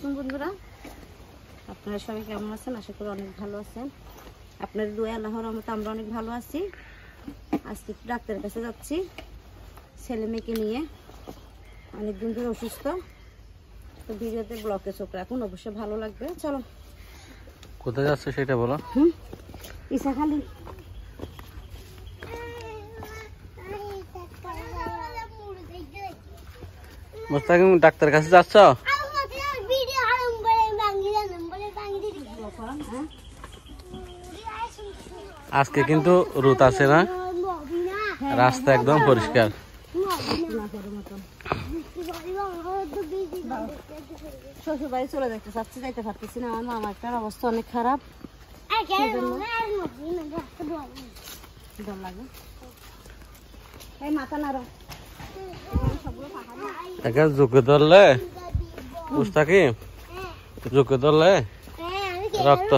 আলাইকুম বন্ধুরা, আপনারা সবাই কেমন আছেন? আশা করি অনেক ভালো আছেন। আপনাদের দোয়া আল্লাহর রহমতে আমরা অনেক ভালো আছি। আজকে একটু ডাক্তারের কাছে যাচ্ছি ছেলে মেয়েকে নিয়ে, অনেকদিন ধরে অসুস্থ। তো ভিডিওতে ব্লকে চোখ রাখুন, অবশ্যই ভালো লাগবে। চলো কোথায় যাচ্ছে সেটা বলো। ইসাখালি। মুস্তাকিম ডাক্তারের কাছে যাচ্ছ? আজকে কিন্তু রোদ আছে না, রাস্তা একদম পরিষ্কার। শ্বশুর বাড়ি চলে যেতে চাচ্ছি, যাইতে পারতেছি না। আমার মামাটার অবস্থা অনেক খারাপ। মাথা নাড়ো। যোগ্য ধরলে মুস্তাকিম, যোগ্য ধরলে রক্ত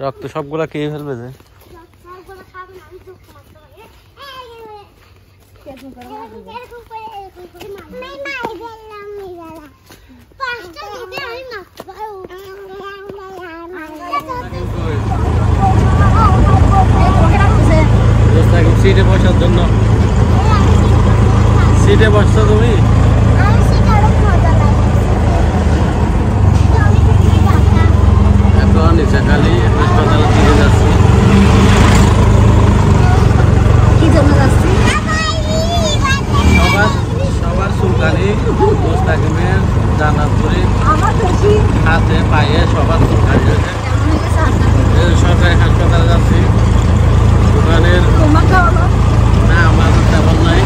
রক্ত সবগুলা খেয়ে ফেলবে যে। সিটে বসার জন্য, সিটে বসছো তুমি? এখন ইসাখালি হাসপাতালের দিকে যাচ্ছি। কি জন্য যাচ্ছি? সবার চুলকানি, মুস্তাকিমের জানাপুরি হাতে পায়ে সবার চুলকানি হয়েছে। সরকারি হাসপাতালে যাচ্ছি। দোকানের না, আমার তেমন নাই।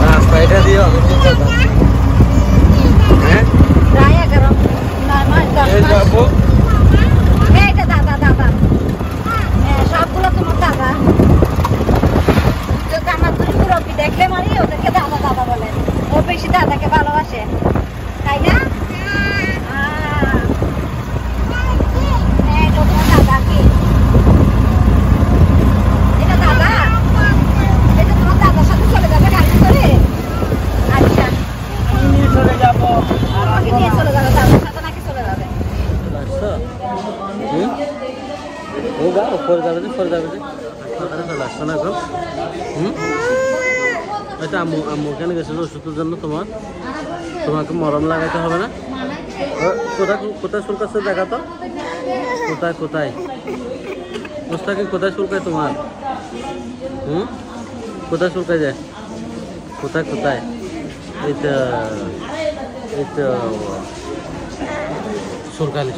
রাস্তা এটা দিয়ে সবগুলো তোমার দাদা। দেখলে মানে ওদেরকে দাদা দাদা বলে, ও বেশি দাদাকে ভালোবাসে, তাই না? দাদা কি এটা? দাদা এটা তোমার দাদার সাথে চলে যাবে গাড়ি করে? আচ্ছা, চলে যাবো। আমাকে নিয়ে চলে যাবে, দাদার সাথে নাকি চলে যাবে? উপরে যাবে যে, উপরে যাবে যে, হাসপাতালে চলে আসছো না এখন? আচ্ছা, আম্মু ওখানে গেছিল ওষুধের জন্য। তোমাকে মরম লাগাইতে হবে না? কোথায় কোথায় চুলকাচ্ছে দেখা তো? কোথায় কোথায় মুস্তাকিম, কোথায় চুলকায় তোমার? কোথায় চুলকায় যায়? কোথায় কোথায়? এই তো চুলকালি।